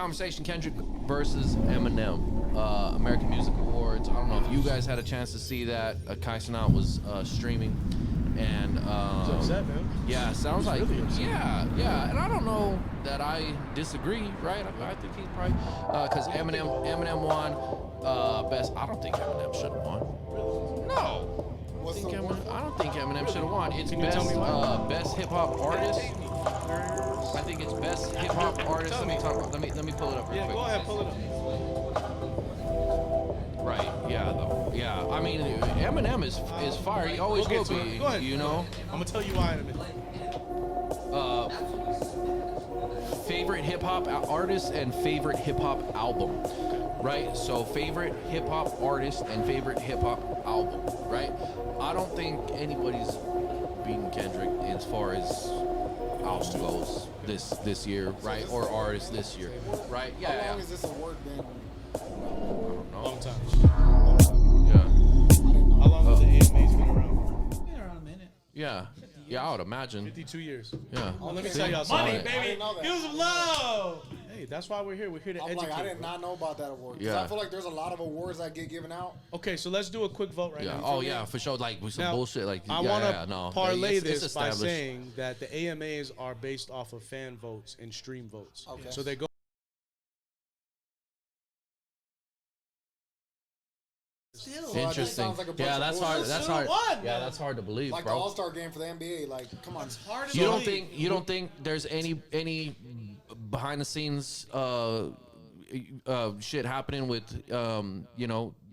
Conversation Kendrick versus Eminem, American Music Awards. I don't know if you guys had a chance to see that. Kai Cenat was streaming, and He's upset, man. yeah, sounds like really upset. yeah, and I don't know that I disagree, right? I think he's probably because Eminem won best. I don't think Eminem should have won. No. I don't think Eminem should have won. It's best hip hop artist. I think it's best hip hop artist. Let me pull it up real quick. Yeah, go ahead, pull it up. Right. Yeah. Though. Yeah. I mean, Eminem is fire. He always will be. Go ahead. You know. I'm gonna tell you why in a minute. Favorite hip hop artist and favorite hip hop album. Right. So favorite hip hop artist and favorite hip hop album. Right. I don't think anybody's beaten Kendrick as far as album goes this year, right? Or artist this year, right? Yeah. How long has this award been? I don't know. Long time. Yeah. How long has the AMA's been around? Been around a minute. Yeah. Yeah, I would imagine. 52 years. Yeah. Well, let me tell y'all Money, something. baby. Give us some love. Hey, that's why we're here. We're here to I'm educate. like, I did not know about that award. 'Cause Yeah. I feel like there's a lot of awards that get given out. Okay, so let's do a quick vote right Yeah. now. Oh yeah, for sure. Like with some Now, bullshit. Like I yeah, want to yeah, no. parlay It's this by established. saying that the AMAs are based off of fan votes and stream votes. Okay. So they go. Still. Well, Interesting. that sounds like a bunch Yeah, of that's hard. bullshit. That's Should've hard. won, Yeah, man. that's hard to believe, Like the bro. All-Star game for the NBA. Like, come on. Hard to You don't believe. think there's any behind the scenes shit happening with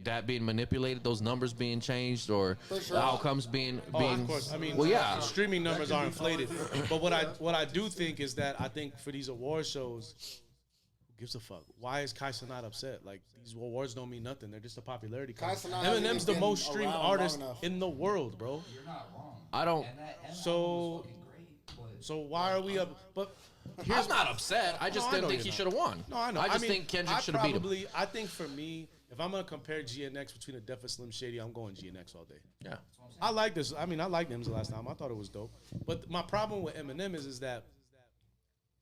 that being manipulated, those numbers being changed, or For sure. the outcomes being Oh, of course. I mean, well, yeah. the streaming numbers are inflated. But what I do think is that I think for these award shows, who gives a fuck? Why is Kai Cenat upset? Like, these awards don't mean nothing. They're just a popularity Kai contest. Cenat hasn't Eminem's the even most been streamed around artist long enough. in the world, bro. You're not wrong. I don't. So, so why are we up? But I'm not upset. I just No, I didn't know think you're he not. should have won. No, I know. I just mean, think Kendrick should have beat him. I think for me, if I'm gonna compare GNX between a Def and Slim Shady, I'm going GNX all day. Yeah. I like this. I mean, I liked Em's the last time. I thought it was dope. But my problem with Eminem is that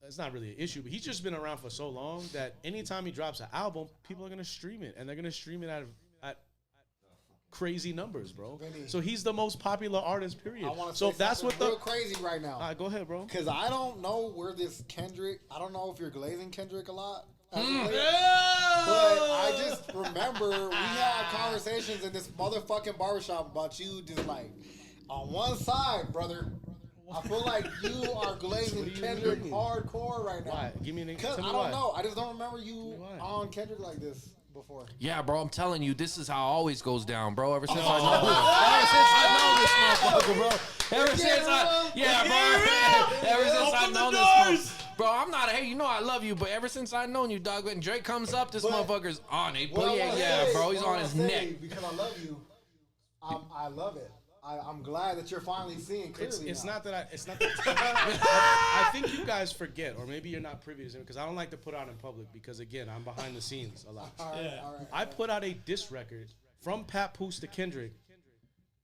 it's not really an issue. But he's just been around for so long that anytime he drops an album, people are gonna stream it, and they're gonna stream it at crazy numbers, bro. Vinny. So he's the most popular artist. Period. I want to So say if that's what something the real crazy right now. all right, go ahead, bro. Because I don't know where this Kendrick, I don't know if you're glazing Kendrick a lot. as of late, But I just remember we had conversations in this motherfucking barbershop about you just like, on one side, brother, I feel like you are glazing What do you Kendrick mean? hardcore right now. Why? Give me an Because tell I me don't why. know. I just don't remember you Why? on Kendrick like this before. Yeah, bro, I'm telling you, this is how it always goes down, bro. Ever since I Oh. know this motherfucker, bro. Ever since I know this motherfucker. Bro, I'm not a hey, you know I love you, but ever since I known you, dog, when Drake comes up, this But motherfucker's on it. What I But wanna yeah, say- bro, he's what I on wanna his say, neck. Because I love you. I love it. I'm glad that you're finally seeing clearly. It's now. not that I think you guys forget, or maybe you're not privy to it, because I don't like to put out in public, because again, I'm behind the scenes a lot. All right, all right. I put out a diss record from Pat Poose to Kendrick,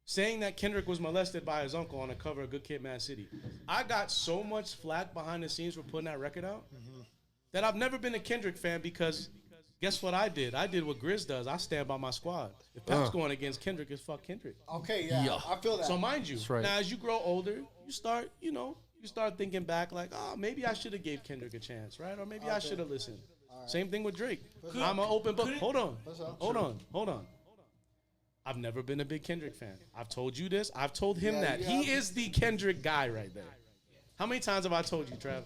saying that Kendrick was molested by his uncle on the cover of Good Kid, Mad City. I got so much flack behind the scenes for putting that record out that I've never been a Kendrick fan, because guess what I did? I did what Grizz does. I stand by my squad. If Pat's going against Kendrick, it's fuck Kendrick. Okay, yeah, Yeah. I feel that. So mind you, right. now as you grow older, you start thinking back like, oh, maybe I should have gave Kendrick a chance, right? Or maybe I should have listened. Same thing with Drake. I'm an open book. Hold on. Hold on. I've never been a big Kendrick fan. I've told you this. I've told him that. yeah. He is the Kendrick guy right there. How many times have I told you, Trav?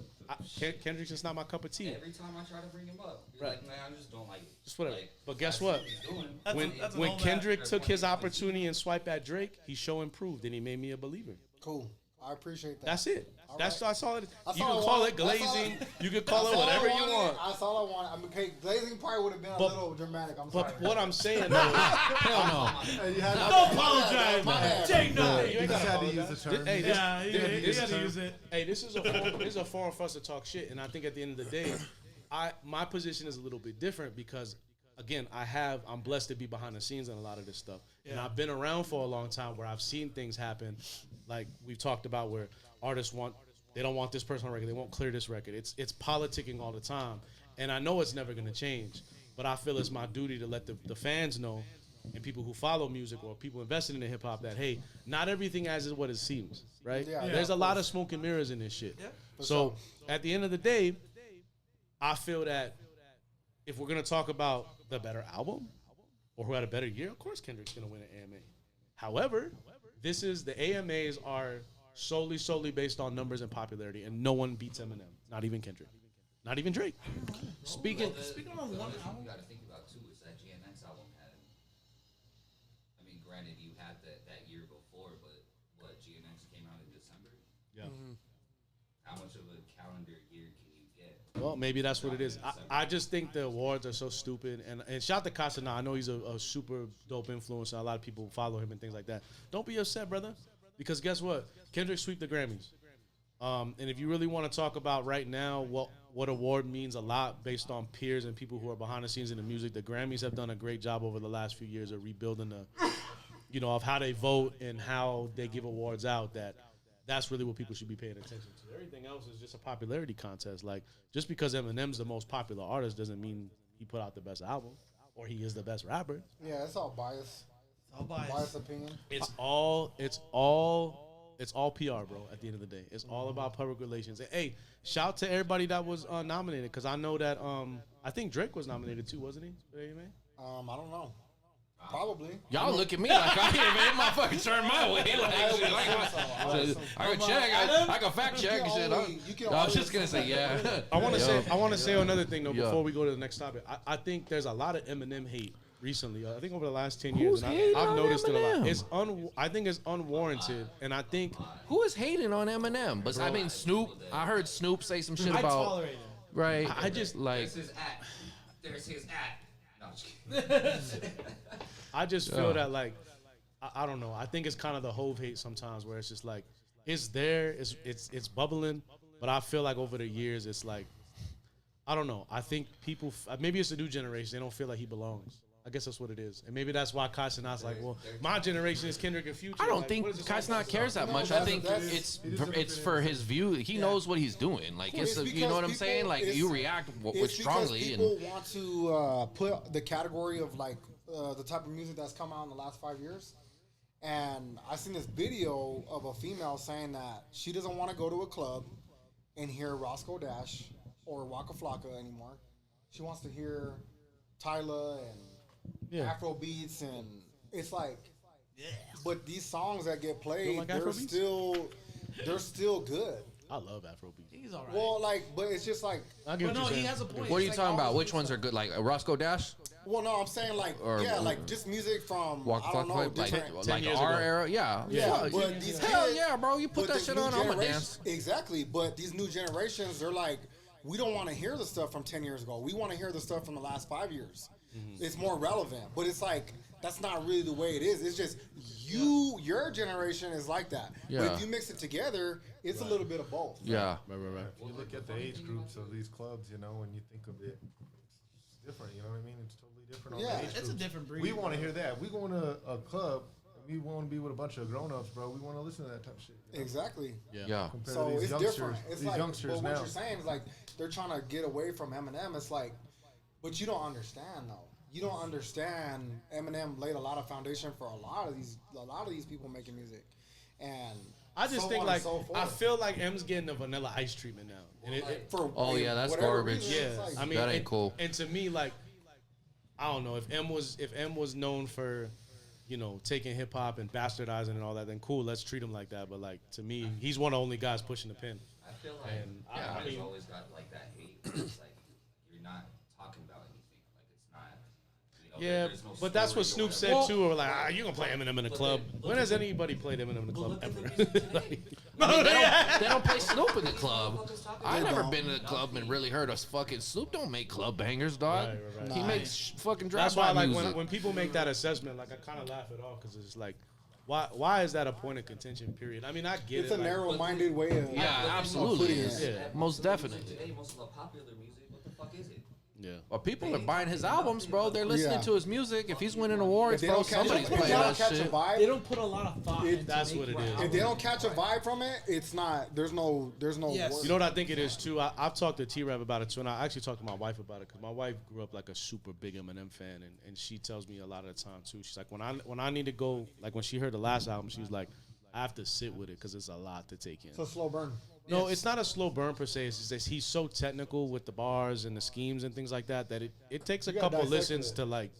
Kendrick's just not my cup of tea. Every time I try to bring him up, you're Right. like, man, I just don't like it. Just whatever. Like, But guess I see what? he's doing. That's When an old Kendrick man. took his opportunity and swiped at Drake, he show improved and he made me a believer. Cool. I appreciate that. That's it. That's all it is. That's You all can I call want. it That's all glazing. I- You can call it That's all I whatever you wanted. want. That's all I want. I mean, okay, glazing probably would have been a little dramatic. I'm sorry. But what I'm saying though, Hell no. You had to Don't apologize. Jake, no. you ain't gotta had to apologize. use the term. Hey, Yeah, you got to use it. Hey, this is a forum for us to talk shit, and I think at the end of the day, my position is a little bit different because, again, I'm blessed to be behind the scenes on a lot of this stuff, and I've been around for a long time where I've seen things happen, like we've talked about, where artists they don't want this person on record, they won't clear this record. It's politicking all the time, And I know it's never gonna change, but I feel it's my duty to let the fans know and people who follow music or people invested in the hip hop that, hey, not everything as is what it seems, right? Yeah. There's a lot of smoke and mirrors in this shit. Yeah. So at the end of the day, I feel that if we're gonna talk about the better album or who had a better year, of course Kendrick's gonna win an AMA. However, the AMAs are solely based on numbers and popularity, and no one beats Eminem, not even Kendrick, not even Drake. Speaking on one album. You got to think about too is that GNX album had. I mean, granted, you had that year before, but what GNX came out in December. Yeah. How much of a calendar year can you get? Well, maybe that's what it is. I just think the awards are so stupid. And shout out to Kai Cenat. I know he's a super dope influencer. A lot of people follow him and things like that. Don't be upset, brother. Because guess what? Kendrick sweep the Grammys. And if you really want to talk about right now what award means a lot based on peers and people who are behind the scenes in the music, the Grammys have done a great job over the last few years of rebuilding of how they vote and how they give awards out. That's really what people should be paying attention to. Everything else is just a popularity contest. Like, just because Eminem's the most popular artist doesn't mean he put out the best album or he is the best rapper. Yeah, it's all bias. All biased. Biased opinion. It's all PR, bro. At the end of the day, it's all about public relations. And, hey, shout out to everybody that was nominated, because I know that I think Drake was nominated too, wasn't he? For the AMA? I don't know. Probably. Y'all look at me like I hear man, my fucking turn my way. I can check. I can fact check and shit. I was just gonna say yeah. I want to say another thing though before we go to the next topic. I think there's a lot of Eminem hate recently. I think over the last 10 years, Who's hating I've on noticed it a lot. Eminem? I think it's unwarranted, and I think Who is hating on Eminem? But I mean Snoop. I heard Snoop say some shit I about tolerate it. right. I just like There's his act. There's his act. No, I'm just kidding. I just feel that, like, I don't know. I think it's kind of the Hove hate sometimes, where it's just like it's there, it's bubbling, but I feel like over the years it's like, I don't know. I think people, maybe it's a new generation. They don't feel like he belongs. I guess that's what it is, and maybe that's why Kai Cenat's like, well, my generation is Kendrick and Future. I don't Like, think what is this Kai all Cenat about? cares that much. I think it's for his view. He knows what he's doing. Like It's you know what I'm because saying? Like people- you react with It's strongly because and people want to put the category of like the type of music that's come out in the last 5 years. And I seen this video of a female saying that she doesn't want to go to a club and hear Roscoe Dash or Waka Flocka anymore. She wants to hear Tyla and Afro beats, and it's like, but these songs that get played, like they're Afrobeats? still good. I love Afrobeat. He's all right. Well, like, but it's just like, I get but what no, you're he saying. has a point. what are you It's talking like about? all Which ones are good? Like Roscoe Dash, well, no, I'm saying like, Or- like just music from Walk I don't know, like different. 10 years our ago. era? Yeah, Yeah, Fuck. but these hell kids- yeah, bro! You put but that this shit new on, I'ma generation- dance. Exactly, but these new generations, they're like, we don't want to hear the stuff from 10 years ago. We want to hear the stuff from the last 5 years. It's more relevant, but it's like that's not really the way it is. It's just your generation is like that. But Yeah. if you mix it together, it's a little bit of both. Yeah, Right. If you look at the age groups of these clubs, you know, when you think of it, it's different. You know what I mean? It's totally different. Yeah. On the age It's a groups. different breed. We want to hear that. We go to a club. We want to be with a bunch of grown-ups, bro. We want to listen to that type of shit. You know? Exactly. yeah. Compared So to these it's youngsters, different. It's these like, youngsters but what now. you're saying is like they're trying to get away from Eminem. It's like, but you don't understand though. You don't understand. Eminem laid a lot of foundation for a lot of these people making music, and I just so think on like and so forth. I feel like M's getting the Vanilla Ice treatment now, and for Oh, yeah, that's whatever garbage. reason, yeah, it's like- I mean That ain't cool. And to me, like, I don't know if M was known for, you know, taking hip hop and bastardizing and all that, then cool, let's treat him like that. But like to me, he's one of the only guys pushing the pin. I feel like And I everybody's mean- always got like that hate. It's like you're not talking about anything. Like it's not. You know, Yeah, there's no but that's what story or Snoop said whatever. too. Or like, you gonna play Eminem in the club? When has anybody played Eminem in the club Look at the ever? music today. They don't play Snoop in the club. I They never don't. been to the club and really heard us fucking Snoop don't make club bangers, dog. Right. He makes fucking drive That's why, by like, music. when people make that assessment, like, I kind of laugh it off because it's like, why is that a point of contention? Period. I mean, I get it's it. a like, narrow-minded way of Yeah, of absolutely. putting it. Yeah. Most definitely. Today, most of the popular music, what the fuck is it? Yeah. Well, people are buying his albums, bro. They're listening to his music. If he's winning awards, If they bro, don't catch, somebody's if they playing don't that catch a shit. vibe, They don't put a lot of thought into That's what making it is. albums. if they don't catch a vibe from it, it's not. There's no. Yes. word. You know what I think it is too? I've talked to T-Rev about it too, and I actually talked to my wife about it because my wife grew up like a super big Eminem fan, and she tells me a lot of the time too. She's like, when I need to go, like when she heard the last album, she was like, I have to sit with it because it's a lot to take in. It's a slow burn. No, it's not a slow burn per se. It's just he's so technical with the bars and the schemes and things like that that it takes a You gotta couple dissect listens it. to like,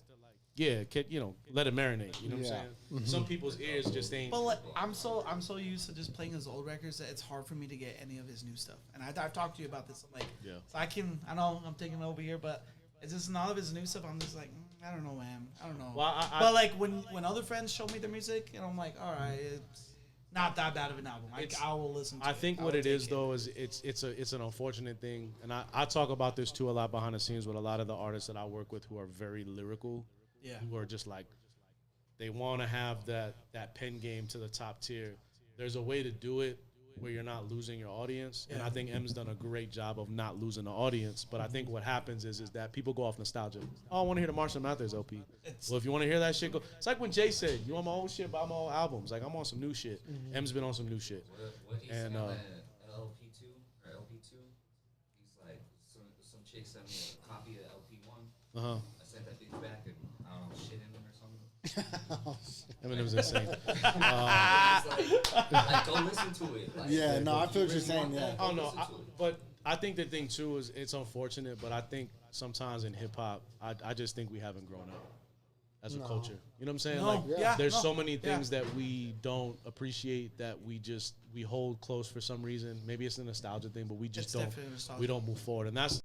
let it marinate. You know what I'm Yeah. saying? Some people's ears just ain't. But like, I'm so used to just playing his old records that it's hard for me to get any of his new stuff. And I've talked to you about this. I'm like, Yeah. so I know I'm taking it over here, but it's just none of his new stuff. I'm just like, I don't know, man. I don't know. Well, but like when other friends show me their music, and I'm like, all right, it's not that bad of an album. I will listen to it. I think I what will it is take though is it's an unfortunate thing, and I talk about this too a lot behind the scenes with a lot of the artists that I work with who are very lyrical, Yeah. who are just like they want to have that pen game to the top tier. There's a way to do it where you're not losing your audience, and I think M's done a great job of not losing the audience. But I think what happens is that people go off nostalgia. Oh, I want to hear the Marshall Mathers LP. Well, if you want to hear that shit, go. It's like when Jay said, "You want my old shit? Buy my old albums." Like I'm on some new shit. M's been on some new shit. What he And, said on LP2 or LP2, he's like, some chick sent me a copy of LP1. Uh huh. I sent that bitch back and I don't know, shit in them or something. Eminem's insane. It's like, go listen to it. Like, Yeah, no, I if feel you what you're really saying. want Yeah. that, go Oh no, listen to it. but I think the thing too is it's unfortunate, but I think sometimes in hip hop, I just think we haven't grown up as a culture. You know what I'm saying? No, Like, yeah, there's no, so many yeah. things that we don't appreciate that we hold close for some reason. Maybe it's a nostalgia thing, but we just It's don't definitely nostalgia. we don't move forward, and that's